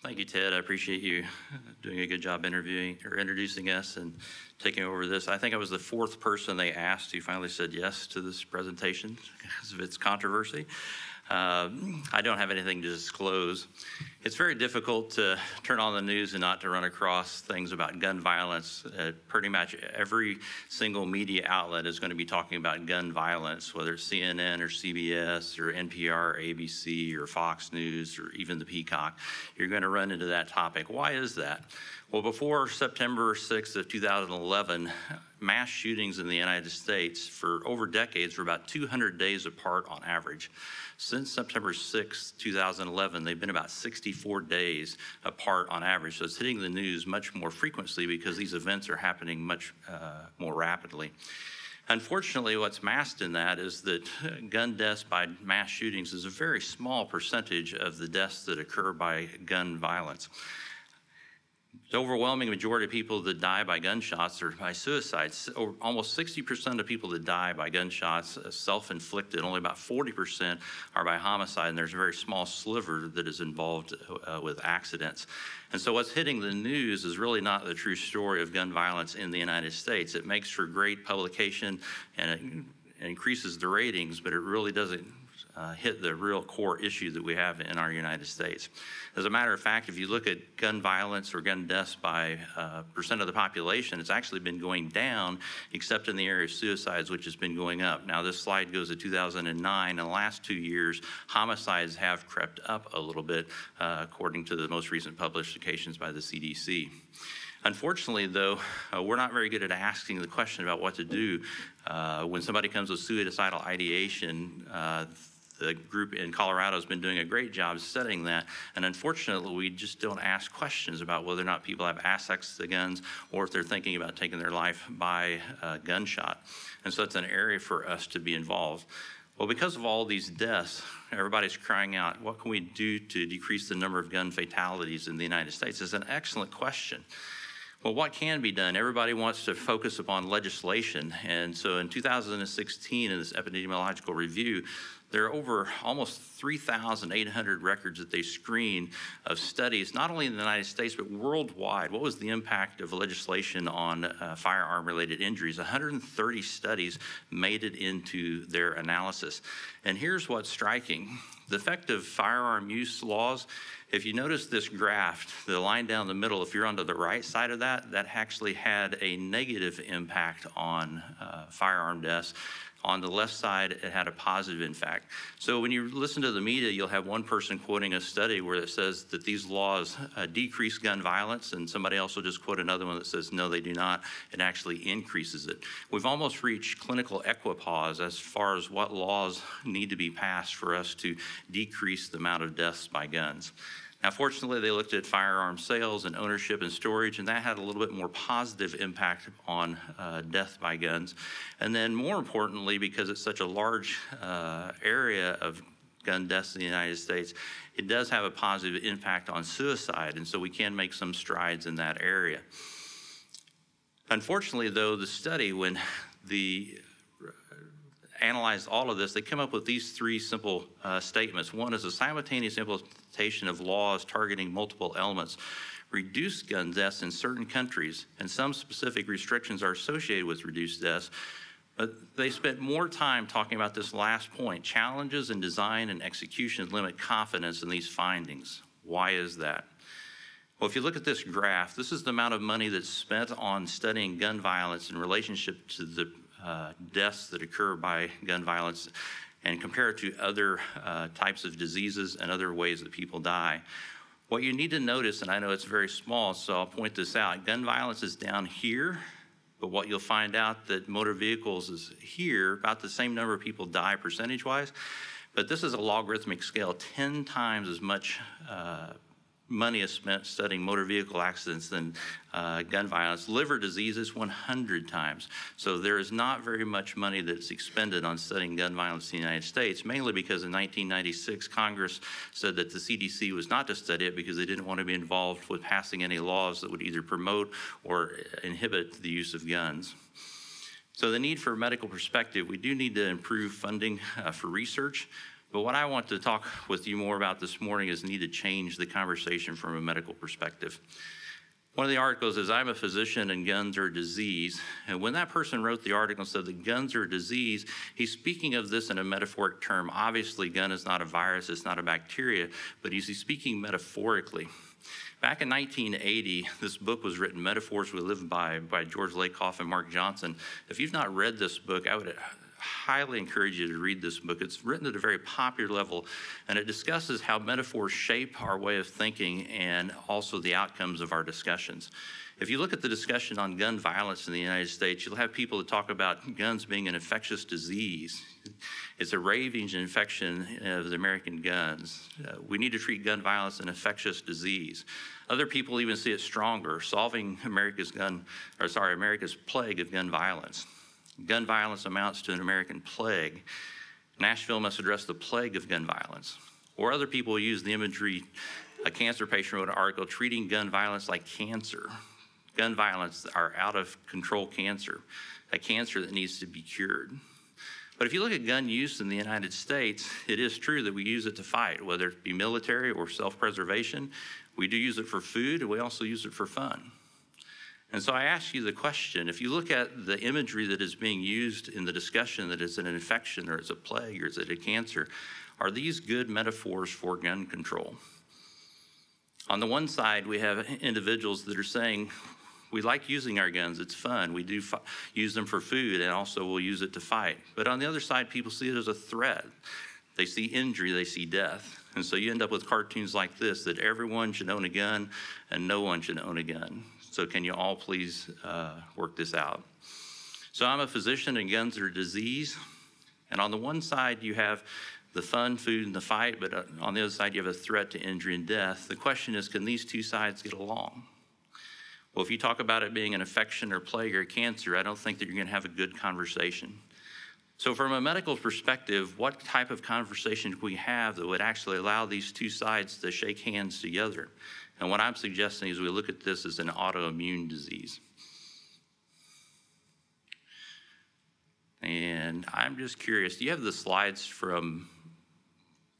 Thank you, Ted. I appreciate you doing a good job introducing us and taking over this. I think I was the fourth person they asked who finally said yes to this presentation because of its controversy. I don't have anything to disclose. It's very difficult to turn on the news and not to run across things about gun violence. Pretty much every single media outlet is going to be talking about gun violence, whether it's CNN or CBS or NPR, or ABC or Fox News or even the Peacock. You're going to run into that topic. Why is that? Well, before September 6th of 2011, mass shootings in the United States for over decades were about 200 days apart on average. Since September 6th, 2011, they've been about 64 days apart on average. So it's hitting the news much more frequently because these events are happening much more rapidly. Unfortunately, what's masked in that is that gun deaths by mass shootings is a very small percentage of the deaths that occur by gun violence. The overwhelming majority of people that die by gunshots or by suicides, almost 60% of people that die by gunshots self-inflicted, only about 40% are by homicide, and there's a very small sliver that is involved with accidents. And so what's hitting the news is really not the true story of gun violence in the United States. It makes for great publication and it increases the ratings, but it really doesn't hit the real core issue that we have in our United States. As a matter of fact, if you look at gun violence or gun deaths by percent of the population, it's actually been going down, except in the area of suicides, which has been going up. Now, this slide goes to 2009. In the last 2 years, homicides have crept up a little bit, according to the most recent publications by the CDC. Unfortunately, though, we're not very good at asking the question about what to do when somebody comes with suicidal ideation. The group in Colorado has been doing a great job studying that, and unfortunately, we just don't ask questions about whether or not people have access to guns or if they're thinking about taking their life by gunshot. And so it's an area for us to be involved. Well, because of all these deaths, everybody's crying out, what can we do to decrease the number of gun fatalities in the United States? It's an excellent question. Well, what can be done? Everybody wants to focus upon legislation. And so in 2016, in this epidemiological review, there are over almost 3,800 records that they screened of studies, not only in the United States, but worldwide. What was the impact of legislation on firearm-related injuries? 130 studies made it into their analysis. And here's what's striking. The effect of firearm use laws, if you notice this graph, the line down the middle, if you're onto the right side of that, that actually had a negative impact on firearm deaths. On the left side, it had a positive impact. So when you listen to the media, you'll have one person quoting a study where it says that these laws decrease gun violence, and somebody else will just quote another one that says, no, they do not. It actually increases it. We've almost reached clinical equipoise as far as what laws need to be passed for us to decrease the amount of deaths by guns. Now, fortunately, they looked at firearm sales and ownership and storage, and that had a little bit more positive impact on death by guns. And then more importantly, because it's such a large area of gun deaths in the United States, it does have a positive impact on suicide, and so we can make some strides in that area. Unfortunately, though, the study, when the analyzed all of this, they come up with these three simple statements. One is a simultaneous implementation of laws targeting multiple elements reduce gun deaths in certain countries, and some specific restrictions are associated with reduced deaths. But they spent more time talking about this last point. Challenges in design and execution limit confidence in these findings. Why is that? Well, if you look at this graph, this is the amount of money that's spent on studying gun violence in relationship to the deaths that occur by gun violence, and compare it to other types of diseases and other ways that people die. What you need to notice, and I know it's very small, so I'll point this out, gun violence is down here, but what you'll find out that motor vehicles is here, about the same number of people die percentage-wise, but this is a logarithmic scale, 10 times as much money is spent studying motor vehicle accidents than gun violence. Liver diseases, 100 times. So there is not very much money that's expended on studying gun violence in the United States, mainly because in 1996, Congress said that the CDC was not to study it because they didn't want to be involved with passing any laws that would either promote or inhibit the use of guns. So the need for a medical perspective, we do need to improve funding for research. But what I want to talk with you more about this morning is need to change the conversation from a medical perspective. One of the articles is, I'm a physician and guns are a disease. And when that person wrote the article and said that guns are a disease, he's speaking of this in a metaphoric term. Obviously, gun is not a virus, it's not a bacteria, but he's speaking metaphorically. Back in 1980, this book was written, Metaphors We Live By George Lakoff and Mark Johnson. If you've not read this book, I would highly encourage you to read this book. It's written at a very popular level, and it discusses how metaphors shape our way of thinking and also the outcomes of our discussions. If you look at the discussion on gun violence in the United States, you'll have people that talk about guns being an infectious disease. It's a raving infection of the American guns. We need to treat gun violence an infectious disease. Other people even see it stronger, solving America's plague of gun violence. Gun violence amounts to an American plague. Nashville must address the plague of gun violence. Or other people use the imagery, a cancer patient wrote an article treating gun violence like cancer. Gun violence are out of control cancer, a cancer that needs to be cured. But if you look at gun use in the United States, it is true that we use it to fight, whether it be military or self-preservation. We do use it for food, and we also use it for fun. And so I ask you the question, if you look at the imagery that is being used in the discussion that it's an infection or it's a plague or it's a cancer, are these good metaphors for gun control? On the one side, we have individuals that are saying, we like using our guns, it's fun, we do use them for food, and also we'll use it to fight. But on the other side, people see it as a threat. They see injury, they see death. And so you end up with cartoons like this, that everyone should own a gun and no one should own a gun. So can you all please work this out? So I'm a physician and guns are a disease. And on the one side, you have the fun, food, and the fight, but on the other side, you have a threat to injury and death. The question is, can these two sides get along? Well, if you talk about it being an infection or plague or cancer, I don't think that you're going to have a good conversation. So from a medical perspective, what type of conversation can we have that would actually allow these two sides to shake hands together? And what I'm suggesting is we look at this as an autoimmune disease. And I'm just curious, do you have the slides from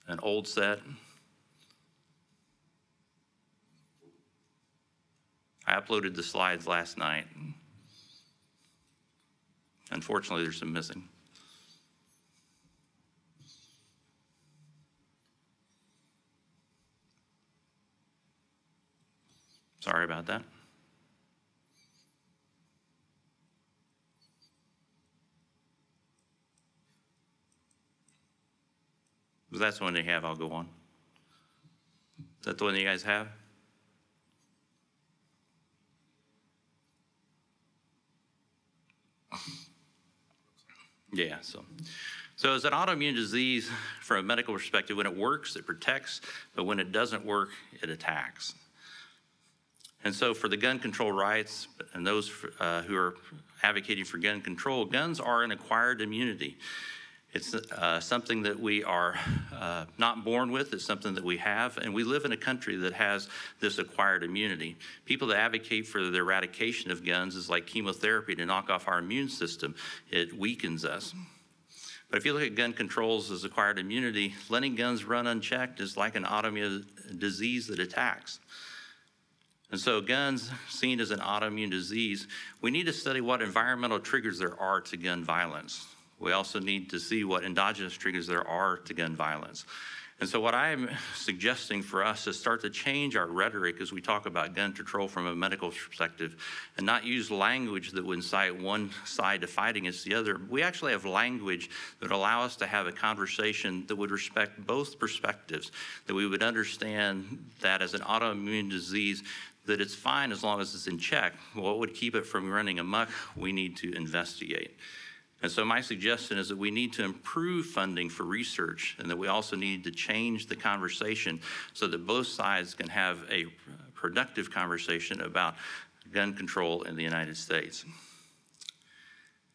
an old set? I uploaded the slides last night. Unfortunately, there's some missing. Sorry about that. If that's the one they have, I'll go on. Is that the one you guys have? Yeah, so it's an autoimmune disease from a medical perspective. When it works, it protects, but when it doesn't work, it attacks. And so for the gun control rights and those who are advocating for gun control, guns are an acquired immunity. It's something that we are not born with. It's something that we have, and we live in a country that has this acquired immunity. People that advocate for the eradication of guns is like chemotherapy to knock off our immune system. It weakens us. But if you look at gun controls as acquired immunity, letting guns run unchecked is like an autoimmune disease that attacks. And so guns, seen as an autoimmune disease, we need to study what environmental triggers there are to gun violence. We also need to see what endogenous triggers there are to gun violence. And so what I'm suggesting for us is start to change our rhetoric as we talk about gun control from a medical perspective and not use language that would incite one side to fight against the other. We actually have language that would allow us to have a conversation that would respect both perspectives, that we would understand that as an autoimmune disease, that it's fine as long as it's in check. What would keep it from running amok? We need to investigate. And so my suggestion is that we need to improve funding for research and that we also need to change the conversation so that both sides can have a productive conversation about gun control in the United States.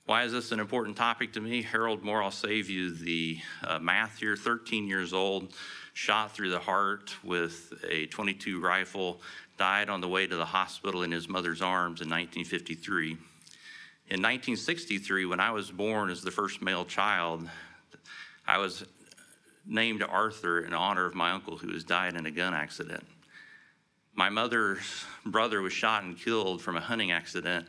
Why is this an important topic to me? Harold Moore, I'll save you the math here, 13 years old, shot through the heart with a .22 rifle, died on the way to the hospital in his mother's arms in 1953. In 1963, when I was born as the first male child, I was named Arthur in honor of my uncle who has died in a gun accident. My mother's brother was shot and killed from a hunting accident.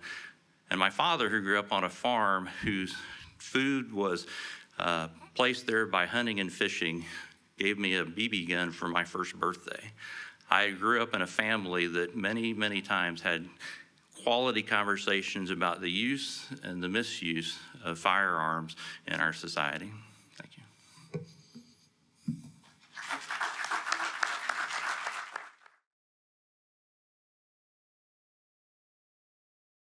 And my father, who grew up on a farm whose food was placed there by hunting and fishing, gave me a BB gun for my first birthday. I grew up in a family that many, many times had quality conversations about the use and the misuse of firearms in our society.